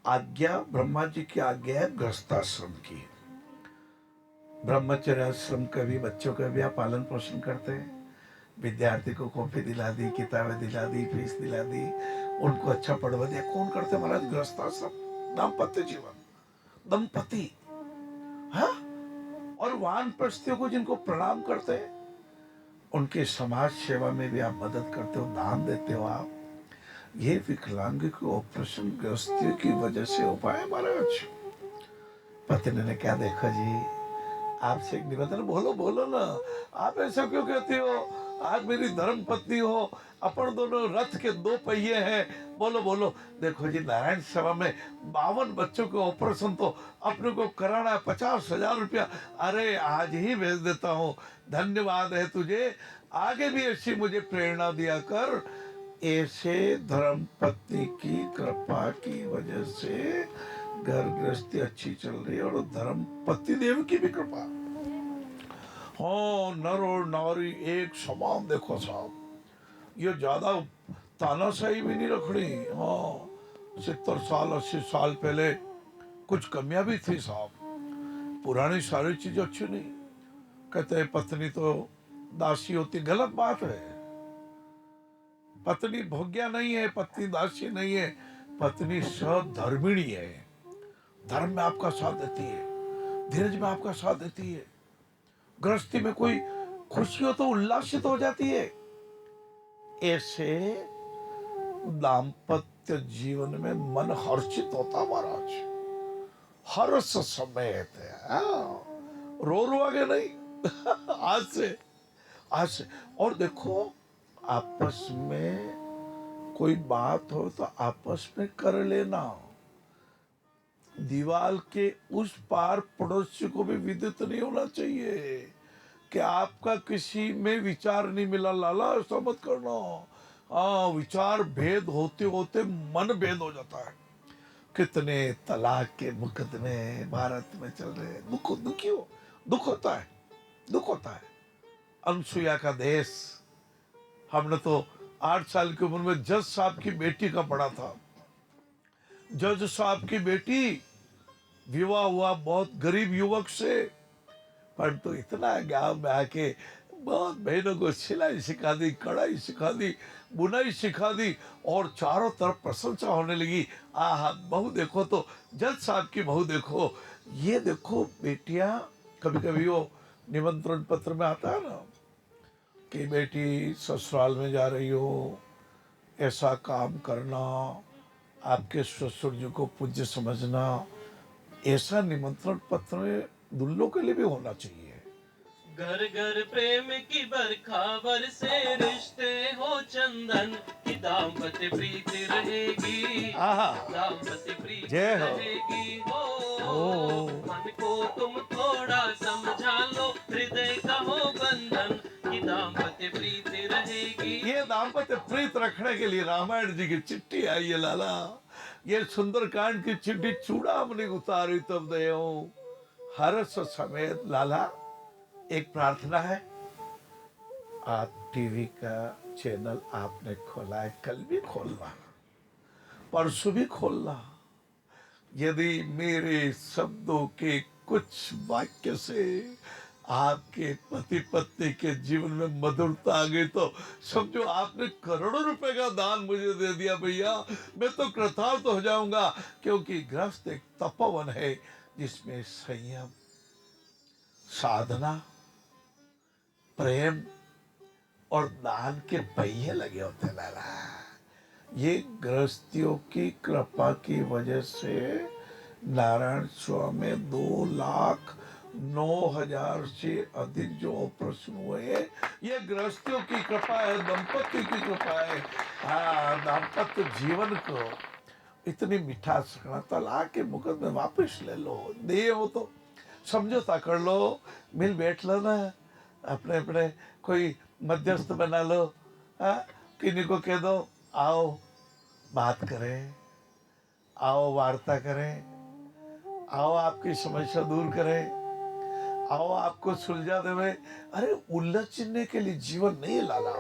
आज्ञा, ब्रह्मा जी की आज्ञा है गृहस्थाश्रम की। ब्रह्मचर्य आश्रम का भी, बच्चों का भी आप पालन पोषण करते हैं। विद्यार्थी को कॉपी दिला दी, किताबें दिला दी, फीस दिला दी, उनको अच्छा पढ़वा दिया। कौन करते महाराज? गृहस्थाश्रम, दाम्पत्य जीवन, दंपति। हाँ, और वानप्रस्थियों को जिनको प्रणाम करते हैं, उनके समाज सेवा में भी आप मदद करते हो, दान देते हो आप। ये विकलांग के ऑपरेशन गृहस्थियों की वजह से हो पाए महाराज। पत्नी ने क्या देखा जी, आपसे एक निवेदन, बोलो बोलो ना, आप ऐसा क्यों कहते हो? आप मेरी धर्म पत्नी हो, अपन दोनों रथ के दो पहिए हैं। बोलो बोलो। देखो जी, नारायण सेवा में 52 बच्चों के ऑपरेशन तो अपने को कराना है, 50,000 रुपया। अरे आज ही भेज देता हूँ, धन्यवाद है तुझे, आगे भी ऐसी मुझे प्रेरणा दिया कर। ऐसे धर्म पत्नी की कृपा की वजह से घर गृहस्थी अच्छी चल रही है, और धर्म पति देव की भी कृपा। हाँ, नर और नारी एक समान। देखो साहब, ये ज्यादा तानाशाही भी नहीं रखनी। हाँ, 70 साल 80 साल पहले कुछ कमियां भी थी साहब। पुरानी सारी चीजें अच्छी नहीं। कहते हैं पत्नी तो दासी होती, गलत बात है। पत्नी भोग्या नहीं है, पत्नी दासी नहीं है, पत्नी सधर्मिणी है। धर्म में आपका साथ देती है, धीरज में आपका साथ देती है। गृहस्थी में कोई खुशी हो तो उल्लासित हो जाती है। ऐसे दाम्पत्य जीवन में मन हर्षित होता महाराज, हर्ष समेत है। रो रो आगे नहीं। आज से। और देखो, आपस में कोई बात हो तो आपस में कर लेना। दीवार के उस पार पड़ोसी को भी विदित नहीं होना चाहिए कि आपका किसी में विचार नहीं मिला। लाला, ऐसा मत करना। हाँ, विचार भेद होते होते मन भेद हो जाता है। कितने तलाक के मुकदमे भारत में चल रहे हैं। दुख होता है, दुख होता है। अनसुईया का देश, हमने तो 8 साल की उम्र में जज साहब की बेटी का पढ़ा था। जज साहब की बेटी, विवाह हुआ बहुत गरीब युवक से, पर तो इतना गांव में आके बहुत बहनों को सिलाई सिखा दी, कढ़ाई सिखा दी, बुनाई सिखा दी, और चारों तरफ प्रशंसा होने लगी। आहा, बहू देखो तो, जज साहब की बहू देखो। ये देखो बेटियां, कभी कभी वो निमंत्रण पत्र में आता है ना कि बेटी ससुराल में जा रही हो, ऐसा काम करना, आपके ससुर जी को पूज्य समझना। ऐसा निमंत्रण पत्र में दुल्लों के लिए भी होना चाहिए। घर घर प्रेम की बरखा बरसे, रिश्ते हो चंदन की दाम्पत्य प्रीति रहेगी। आहा, दाम्पत्य प्रीति जय हो। रहेगी। हो मन को तुम थोड़ा समझा लो, हृदय का हो बंधन की दाम्पत्य प्रीति रहेगी। ये दाम्पत्य प्रीत रखने के लिए रामायण जी की चिट्ठी आई है लाला। ये सुंदरकांड की चिट्ठी चूड़ामणि उतारी तब दे हर्ष समेत। लाला, एक प्रार्थना है। आप टीवी का चैनल आपने खोला है, कल भी खोलना, परसों भी खोलना। यदि मेरे शब्दों के कुछ वाक्य से आपके पति पत्नी के जीवन में मधुरता आ गई तो समझो आपने करोड़ों रुपए का दान मुझे दे दिया भैया। मैं तो कृतार्थ हो जाऊंगा, क्योंकि गृहस्थ एक तपोवन है जिसमें संयम, साधना, प्रेम और दान के पहिए लगे होते लाला। ये गृहस्थियों की कृपा की वजह से नारायण स्वामी में 2,09,000 से अधिक जो ऑपरेशन हुए, ये गृहस्थियों की कृपा है, दंपति की कृपा है। हाँ, दाम्पत्य जीवन को इतनी मिठास रखना। तलाक के मुकदमे वापस ले लो, दे हो तो समझौता कर लो, मिल बैठ लो ना, अपने अपने कोई मध्यस्थ बना लो। हाँ, किन्हीं को कह दो आओ बात करें, आओ वार्ता करें, आओ आपकी समस्या दूर करें, आओ आपको सुलझा देवे। अरे उलझने के लिए जीवन नहीं लाला।